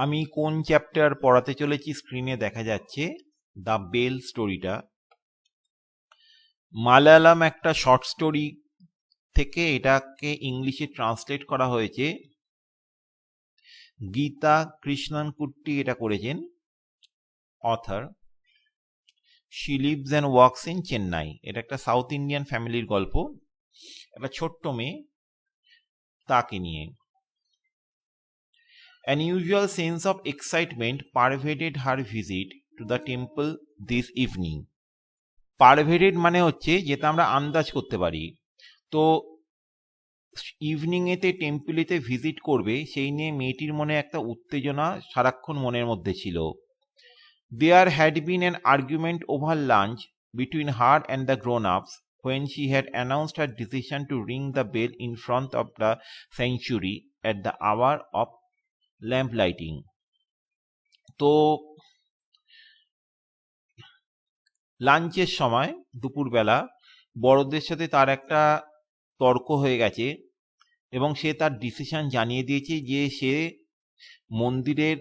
আমি কোন চ্যাপ্টার পড়াতে চলেছি স্ক্রিনে দেখা যাচ্ছে, দ্য বেল স্টোরিটা। মালায়ালাম একটা শর্ট স্টোরি থেকে এটাকে ইংলিশে ট্রান্সলেট করা হয়েছে। গীতা কৃষ্ণন কুট্টি এটা করেছেন, author. She lives and works in Chennai. এটা একটা সাউথ ইন্ডিয়ান ফ্যামিলির গল্প, একটা ছোট্ট মেয়ে, তাকে নিয়ে। An unusual sense of excitement pervaded her visit to the temple this evening. Pervaded মানে হচ্ছে যেটা আমরা আন্দাজ করতে পারি। তো ইভিনিং এতে টেম্পলেতে ভিজিট করবে সেই নিয়ে মেয়েটির মনে একটা উত্তেজনা সারাক্ষণ মনের মধ্যে ছিল। There had been an argument over lunch between her and the grown-ups when she had announced her decision to ring the bell in front of the sanctuary at the hour of lamp lighting. তো লাঞ্চের সময় দুপুরবেলা বড়দের সাথে তার একটা তর্ক হয়ে গেছে এবং সে তার ডিসিশন জানিয়ে দিয়েছে যে সে মন্দিরের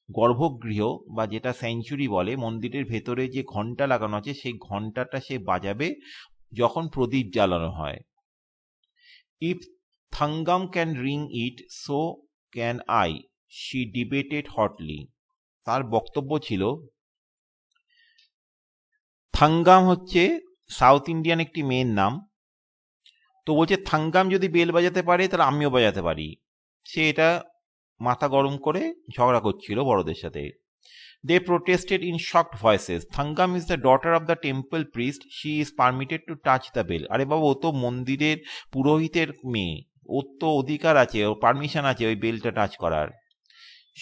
গর্ভগৃহ বা যেটা সেঞ্চুরি বলে, মন্দিরের ভেতরে যে ঘন্টা লাগানো আছে সেই ঘন্টাটা সে বাজাবে যখন প্রদীপ জ্বালানো হয়। If Thangam can ring it so can I, she debated hotly. তার বক্তব্য ছিল, থাঙ্গাম হচ্ছে সাউথ ইন্ডিয়ান একটি মেয়ের নাম, তো বলছে থাঙ্গাম যদি বেল বাজাতে পারে তাহলে আমিও বাজাতে পারি। সে এটা মাথা গরম করে ঝগড়া করছিল বড়দের সাথে। They protested in shocked voices, Thangam is the daughter of the temple priest, she is permitted to touch the bell. আরে বাবা, ও তো মন্দিরের পুরোহিতের মেয়ে, ওর তো অধিকার আছে, ওর পারমিশন আছে ওই বেলটা টাচ করার।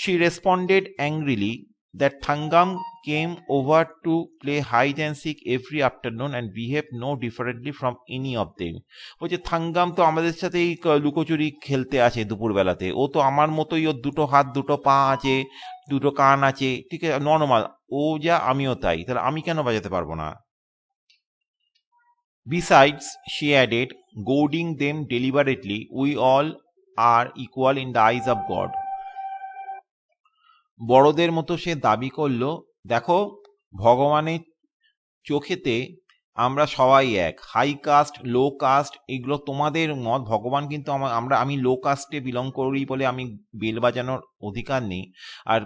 She responded angrily that Thangam came over to play hide and seek every afternoon and behaved no differently from any of them. বলছে থাঙ্গাম তো আমাদের সাথেই লুকোচুরি খেলতে আছে দুপুরবেলাতে, ও তো আমার মতোই, ওর দুটো হাত দুটো পা আছে, দুটো কান আছে, ঠিক আছে, নর্মাল, ও যা আমিও তাই, তাহলে আমি কেন বাজাতে পারবো না? Besides, she added, goading them deliberately, we all are equal in the eyes of God. বড়দের মতো সে দাবি করল, দেখো ভগবানের চোখেতে আমরা সবাই এক, হাই কাস্ট লো কাস্ট এগুলো তোমাদের মত, ভগবান কিন্তু আমি লো কাস্টে বিলং করি বলে আমি বেল বাজানোর অধিকার নেই, আর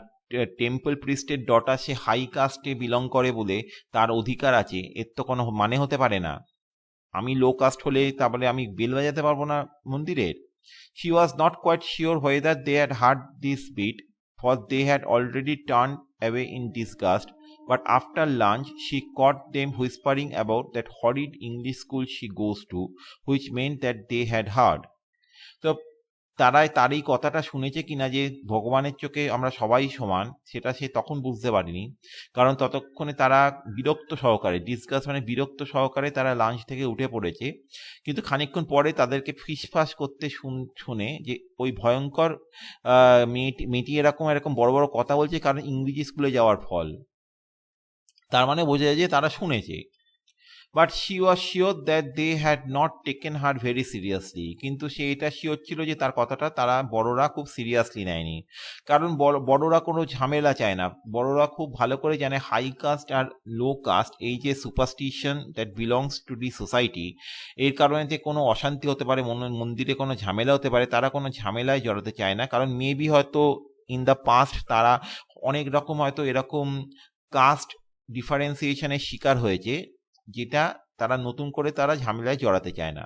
টেম্পল প্রিস্টের ডটার সে হাই কাস্টে বিলং করে বলে তার অধিকার আছে, এর তো কোনো মানে হতে পারে না। আমি লো কাস্ট হলে তারপরে আমি বেল বাজাতে পারবো না মন্দিরের? She was not quite sure whether they had heard this bit, for they had already turned away in disgust, but after lunch she caught them whispering about that horrid English school she goes to, which meant that they had heard. তো তার এই কথাটা শুনেছে কিনা যে ভগবানের চোখে আমরা সবাই সমান, সেটা সে তখন বুঝতে পারেনি, কারণ ততক্ষণে তারা বিরক্ত সহকারে, ডিসকাস মানে বিরক্ত সহকারে তারা লাঞ্চ থেকে উঠে পড়েছে। কিন্তু খানিকক্ষণ পরে তাদেরকে ফিসফাস করতে শুনে যে ওই ভয়ঙ্কর মেয়েটি এরকম বড় বড় কথা বলছে কারণ ইংরেজি স্কুলে যাওয়ার ফল, তার মানে বোঝা যায় যে তারা শুনেছে। But she was sure that they had not taken her very seriously, কিন্তু সে এটা শিওর ছিল যে তার কথাটা তারা বড়রা খুব সিরিয়াসলি নেয়নি, কারণ বড়রা কোনো ঝামেলা চায় না, বড়রা খুব ভালো করে জানে হাই কাস্ট আর লো কাস্ট এই যে superstition that belongs to the society, এর কারণে কোনো অশান্তি হতে পারে, মন্দিরে কোনো ঝামেলা হতে পারে, তারা কোনো ঝামেলায় জড়াতে চায় না, কারণ মেবি হয়তো ইন দ্য পাস্ট তারা অনেক রকম হয়তো এরকম কাস্ট ডিফারেন্সিয়েশনের শিকার হয়েছে, যেটা তারা নতুন করে তারা ঝামেলায় জড়াতে চায় না।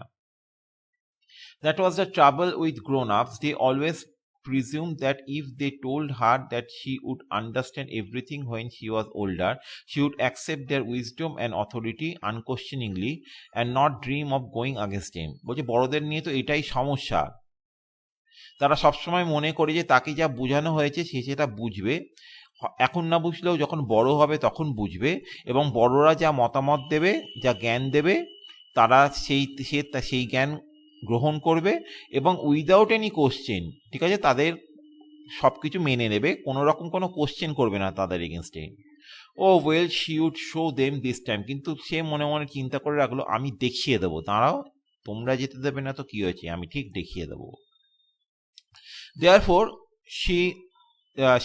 That was the trouble with grown-ups. They always presumed that if they told her that she would understand everything when she was older, she would accept their wisdom and authority unquestioningly and not dream of going against them. বলছে বড়দের নিয়ে তো এটাই সমস্যা, তারা সবসময় মনে করে যে তাকে যা বোঝানো হয়েছে সে সেটা বুঝবে, এখন না বুঝলেও যখন বড় হবে তখন বুঝবে, এবং বড়রা যা মতামত দেবে, যা জ্ঞান দেবে, তারা সেই জ্ঞান গ্রহণ করবে এবং উইদাউট এনি কোশ্চেন, ঠিক আছে, তাদের সব কিছু মেনে নেবে, কোনো রকম কোনো কোশ্চেন করবে না তাদের এগেনস্টে। Oh well she would show them this time, কিন্তু সে মনে মনে চিন্তা করে রাখলো, আমি দেখিয়ে দেবো, দাঁড়াও, তোমরা যেতে দেবে না তো কি হয়েছে, আমি ঠিক দেখিয়ে দেবো। Therefore she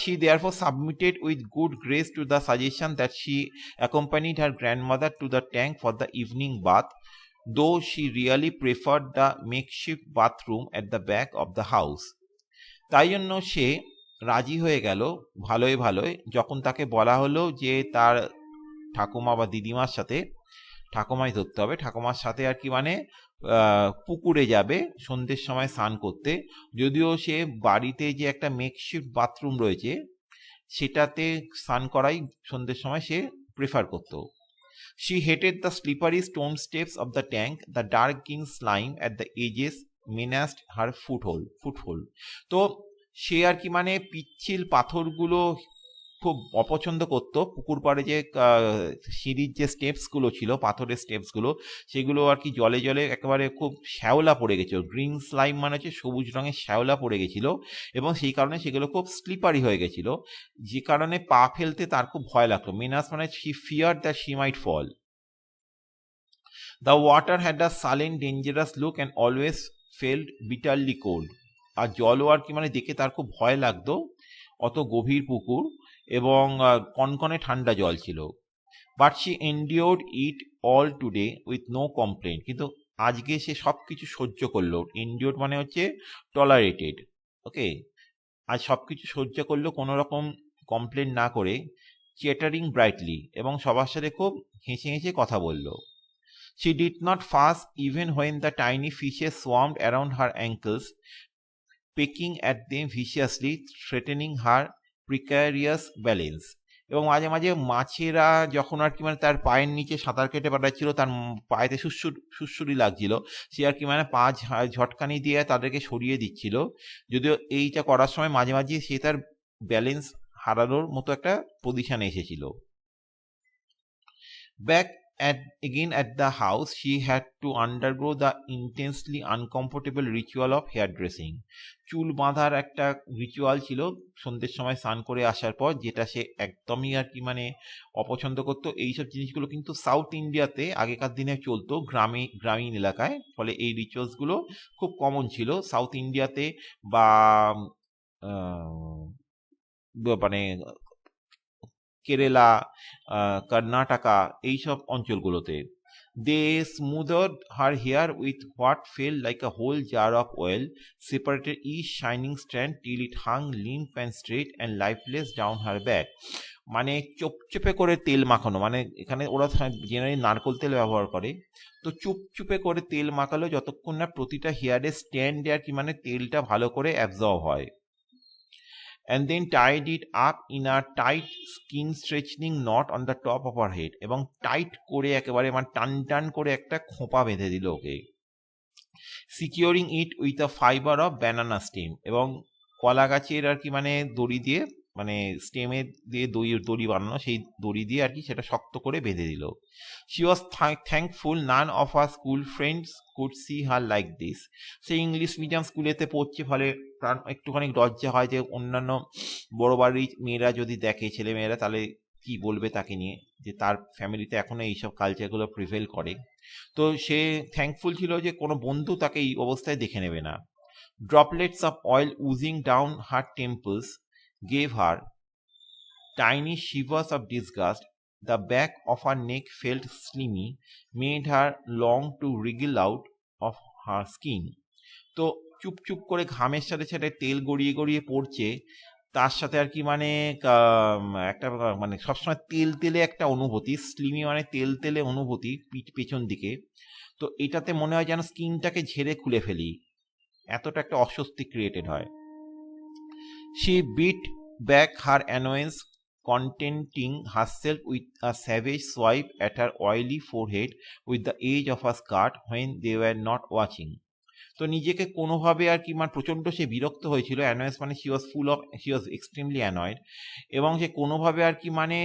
She therefore submitted with good grace to the suggestion that she accompanied her grandmother to the tank for the evening bath, though she really preferred the makeshift bathroom at the back of the house. তাই জন্য সে রাজি হয়ে গেল ভালোই ভালোই, যখন তাকে বলা হলো যে তার ঠাকুমা বা দিদিমার সাথে, ঠাকুমাই ধরতে হবে, ঠাকুমার সাথে আর কি মানে পুকুরে যাবে সন্ধ্যের সময় স্নান করতে, যদিও সে বাড়িতে যে একটা মেকশিফট বাথরুম রয়েছে সেটাতে স্নান করাই সন্ধ্যের সময় সে প্রেফার করত। She hated the slippery stone steps of the tank, the dark green slime at the edges menaced her foothold. তো সে আর কি মানে পিচ্ছিল পাথরগুলো খুব অপছন্দ করত। পুকুর পাড়ে যে সিঁড়ির যে স্টেপসগুলো ছিল, পাথরের স্টেপসগুলো, সেগুলো আর কি জলে জলে একেবারে খুব শ্যাওলা পড়ে গেছিল। গ্রিন স্লাইম মানে হচ্ছে সবুজ রঙের শ্যাওলা পড়ে গেছিল, এবং সেই কারণে সেগুলো খুব স্লিপারি হয়ে গেছিল, যে কারণে পা ফেলতে তার খুব ভয় লাগতো। মেনাস মানে she feared that she might fall. The water had a sullen, dangerous look and always felt bitterly cold. আর জলও আর কি মানে দেখে তার খুব ভয় লাগতো, অত গভীর পুকুর এবং কনকনে ঠান্ডা জল ছিল। But she endured it all today with no complain. কিন্তু আজকে সে সব কিছু সহ্য করলো। এন্ডিওর্ড মানে হচ্ছে টলারেটেড, ওকে। আজ সব কিছু সহ্য করলো কোনো রকম কমপ্লেন না করে, চেটারিং ব্রাইটলি, এবং সবার সাথে খুব হেসে হেসে কথা বলল। She did not fuss even when the tiny fishes swarmed around her ankles, pecking at them viciously, threatening her precarious balance. এবং মাঝে মাঝে মাছেরা যখন আর কি মানে তার পায়ের নিচে সাঁতার কেটে পাঠাচ্ছিল, তার পায়েতে সুরসুরি লাগছিল, সে আর কি মানে পা ঝটকানি দিয়ে তাদেরকে সরিয়ে দিচ্ছিল, যদিও এইটা করার সময় মাঝে মাঝে সে তার ব্যালেন্স হারানোর মতো একটা পজিশনে এসেছিল। Back again at the house, she had to undergo the intensely uncomfortable ritual of hairdressing. চুল বাঁধার একটা রিচুয়াল ছিল সন্ধ্যের সময় স্নান করে আসার পর, যেটা সে একদমই আর কি মানে অপছন্দ করতো। এইসব জিনিসগুলো কিন্তু সাউথ ইন্ডিয়াতে আগেকার দিনে চলতো, গ্রামীণ এলাকায়, ফলে এই রিচুয়ালসগুলো খুব কমন ছিল। সাউথ ইন্ডিয়াতে বা মানে কেরালা, কর্ণাটকা, এইসব অঞ্চলগুলোতে। They smoothed her hair with what felt like a whole jar of oil, separated each shining strand till it hung limp and straight and lifeless down her back. মানে চুপচুপে করে তেল মাখানো, মানে এখানে ওরা জেনারেলি নারকোল তেল ব্যবহার করে, তো চুপচুপে করে তেল মাখালো যতক্ষণ না প্রতিটা হেয়ারের স্ট্যান্ডে আর কি মানে তেলটা ভালো করে অ্যাবজর্ব হয়। And then tied it up in a tight skin stretching knot on the top of her head, এবং টাইট করে একেবারে মানে টান করে একটা খোঁপা বেঁধে দিল ওকে। Securing it with a fiber of banana stem, এবং কলা গাছের আর কি মানে দড়ি দিয়ে, মানে স্টেমে দিয়ে দড়ি বানানো, সেই দড়ি দিয়ে আর কি সেটা শক্ত করে বেঁধে দিল। She was thankful none of her school friends could see her like this. Say English medium স্কুলেতে পড়ছে, ফলে তার একটুখানি লজ্জা হয় যে অন্যান্য বড় বাড়ির মেয়েরা যদি দেখে, ছেলে মেয়েরা, তাহলে কি বলবে তাকে নিয়ে, যে তার ফ্যামিলিতে এখনো এইসব কালচারগুলো প্রিভেল করে। তো সে থ্যাঙ্কফুল ছিল যে কোনো বন্ধু তাকে এই অবস্থায় দেখে নেবে না। Droplets of oil oozing down her temples gave her tiny shivers of disgust. The back of her neck felt slimy, made her long to wriggle out of her skin. তো চুপ করে ঘামের সাথে সাথে তেল গড়িয়ে পড়ছে, তার সাথে আর কি মানে একটা মানে সবসময় তেলে একটা অনুভূতি, স্লিমি মানে তেলে অনুভূতি পেছন দিকে, তো এটাতে মনে হয় যেন স্কিনটাকে ঝেড়ে খুলে ফেলি, এতটা একটা অস্বস্তি ক্রিয়েটেড হয়। She beat back her annoyance, contenting herself with a savage swipe at her oily forehead with the edge of her skirt when they were not watching. তো নিজেকে কোনোভাবে আর কি মানে প্রচণ্ড সে বিরক্ত হয়েছিল, অ্যানয়েন্স মানে শি ওয়াজ এক্সট্রিমলি অ্যানয়েড, এবং সে কোনোভাবে আর কি মানে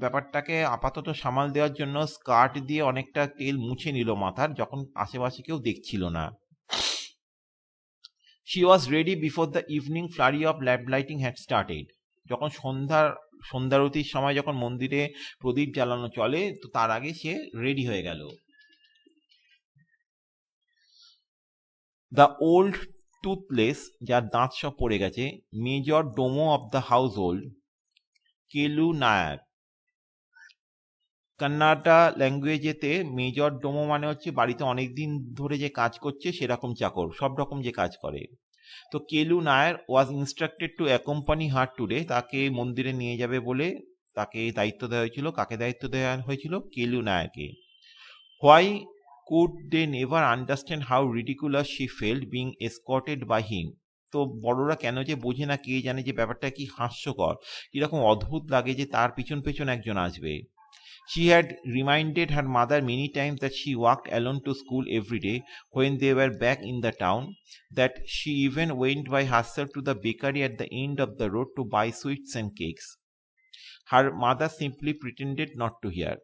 ব্যাপারটাকে আপাতত সামাল দেওয়ার জন্য স্কার্ট দিয়ে অনেকটা তেল মুছে নিল মাথার, যখন আশেপাশে কেউ দেখছিল না। She was ready before the evening flurry of lamp lighting had started. যখন সন্ধ্যারতির সময় যখন মন্দিরে প্রদীপ জ্বালানো চলে, তো তার আগে সে রেডি হয়ে গেল। The old টুথলেস, যার দাঁত সব পড়ে গেছে, majordomo of the household, Kelu Nair. Kannada ল্যাঙ্গুয়েজেতে মেজর ডোমো মানে হচ্ছে বাড়িতে অনেকদিন ধরে যে কাজ করছে সেরকম চাকর, সব রকম যে কাজ করে। তো Kelu Nair was instructed to accompany her today, তাকে মন্দিরে নিয়ে যাবে বলে তাকে দায়িত্ব দেওয়া হয়েছিল। কাকে দায়িত্ব দেওয়া হয়েছিল? কেলু নায়ারকে। Why could they never understand how ridiculous she felt being escorted by him. তো বড়রা কেন যে বোঝে না, কে জানে যে ব্যাপারটা কি হাস্যকর, কিরকম অদ্ভুত লাগে যে তার পিছন পেছন একজন আসবে। She had reminded her mother many times that she walked alone to school every day when they were back in the town, that she even went by herself to the bakery at the end of the road to buy sweets and cakes. Her mother simply pretended not to hear.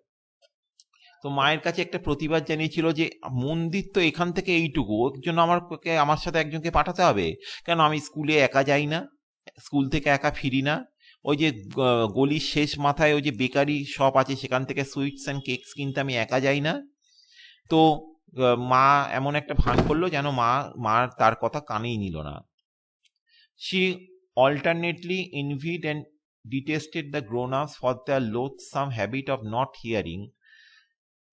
তো মায়ের কাছে একটা প্রতিবাদ জানিয়েছিল যে মন্দির তো এখান থেকে এইটুকু, ওর জন্য আমার সাথে একজনকে পাঠাতে হবে কেন? আমি স্কুলে একা যাই না, স্কুল থেকে একা ফিরি না, ওই যে গলির শেষ মাথায় ওই যে বেকারি শপ আছে সেখান থেকে সুইটস অ্যান্ড কেকস কিনতে আমি একা যাই না। তো মা এমন একটা ভান করলো যেন মার তার কথা কানেই নিল না। She alternately envied and detested the grown-ups for their loathsome habit of not hearing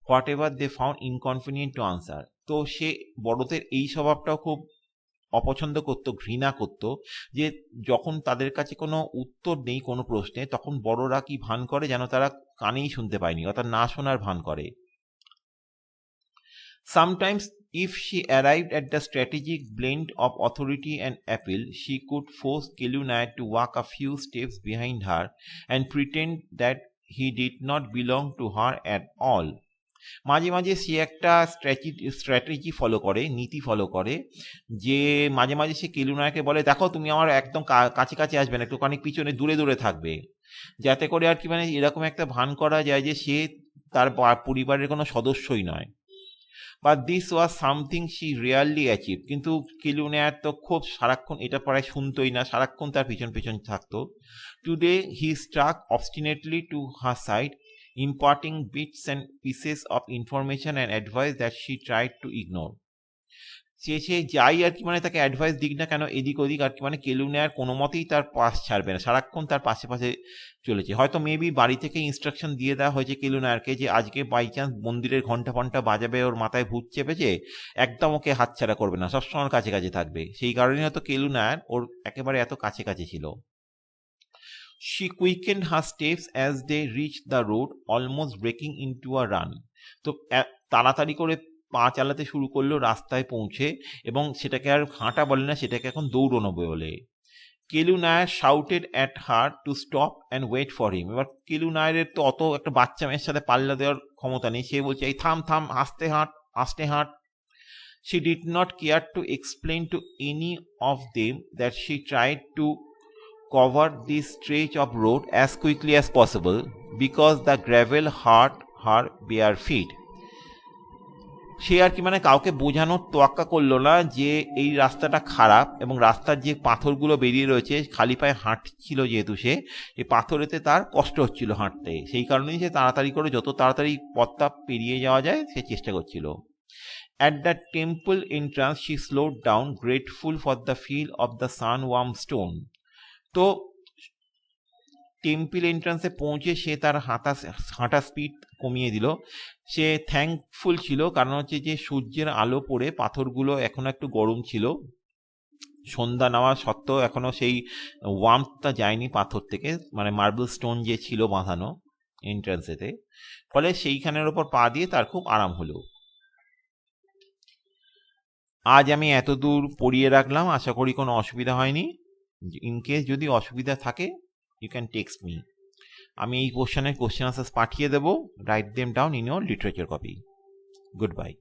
whatever they found inconvenient to answer. তো সে বড়দের এই স্বভাবটাও খুব অপছন্দ করত, ঘৃণা করত, যে যখন তাদের কাছে কোনো উত্তর নেই কোনো প্রশ্নে, তখন বড়রা কি ভান করে যেন তারা কানেই শুনতে পায়নি, অর্থাৎ না শোনার ভান করে। Sometimes if she arrived at the strategic blend of authority and appeal, she could force Kelu Nair to walk a few steps behind her and pretend that he did not belong to her at all. মাঝে মাঝে সে একটা strategy follow করে, নীতি follow করে, যে মাঝে মাঝে সে কেলু নায়ারকে বলে, দেখো তুমি আমার একদম কাছে কাছে আসবে না, একটু খানিক পিছনে দূরে দূরে থাকবে, যাতে করে আর কি মানে এরকম একটা ভান করা যায় যে সে তার পরিবারের কোনো সদস্যই নয়। But this was something she rarely achieve. কিন্তু কেলু নায়ার তো খুব সারাক্ষণ এটা প্রায় শুনতোই না, সারাক্ষণ তার পিছন পিছন থাকতো। Today he struck obstinately to her side, imparting bits and pieces of information and advice that she tried to ignore. সে যাই আর কি মানে তাকে অ্যাডভাইস দিক না কেন এদিক ওদিক আর কি মানে কেলু নায়ার কোনো মতেই তার পাশ ছাড়বে না, সারাক্ষণ তার পাশে পাশে চলেছে। হয়তো মেবি বাড়ি থেকে ইনস্ট্রাকশন দিয়ে দেওয়া হয়েছে কেলু নায়ারকে যে আজকে বাই চান্স মন্দিরের ঘন্টা ফন্টা বাজাবে, ওর মাথায় ভূত চেপেছে, একদম ওকে হাতছাড়া করবে না, সবসময় কাছে কাছে থাকবে। সেই কারণে হয়তো কেলু নায়ার ওর একেবারে এত কাছে কাছে ছিল। She quickened her steps as they reached the road, almost breaking into a run. তো তাড়াতাড়ি করে পা চালাতে শুরু করলো রাস্তায় পৌঁছে, এবং সেটাকে আর হাঁটা বলে না, সেটাকে এখন দৌড়ানো বলে। Kelu Nair shouted at her to stop and wait for him. এবার কেলু নায়ারের তো অত একটা বাচ্চা মেয়ের সাথে পাল্লা দেওয়ার ক্ষমতা নেই, সে বলছে এই থাম থাম, আস্তে হাঁট আস্তে হাঁট। She did not care to explain to any of them that she tried to cover this stretch of road as quickly as possible because the gravel hurt her bare feet. সে আর কি মানে কাউকে বোঝানোর তোয়াক্কা করলো না যে এই রাস্তাটা খারাপ, এবং রাস্তার যে পাথরগুলো বেরিয়ে রয়েছে, খালি পায়ে হাঁটছিল যেহেতু সে, এই পাথরেতে তার কষ্ট হচ্ছিল হাঁটতে, সেই কারণেই সে তাড়াতাড়ি করে যত তাড়াতাড়ি পথটা পেরিয়ে যাওয়া যায় সে চেষ্টা করছিল। At the temple entrance she slowed down, grateful for the feel of the sun-warmed stone. তো টেম্পল এন্ট্রান্সে পৌঁছে সে তার হাঁটা স্পিড কমিয়ে দিল। সে থ্যাঙ্কফুল ছিল, কারণ হচ্ছে যে সূর্যের আলো পড়ে পাথরগুলো এখনো একটু গরম ছিল, সন্ধ্যা নেওয়া সত্ত্বেও এখনো সেই ওয়ার্মটা যায়নি পাথর থেকে, মানে মার্বেল স্টোন যে ছিল বাঁধানো এন্ট্রান্সেতে, ফলে সেইখানের ওপর পা দিয়ে তার খুব আরাম হলো। আজ আমি এত দূর পড়িয়ে রাখলাম, আশা করি কোনো অসুবিধা হয়নি। ইন কেস যদি অসুবিধা থাকে you can text me. আমি এই কোশ্চেনের কোশ্চেন আনসার্স পাঠিয়ে দেবো, write them down in your literature copy. Good bye.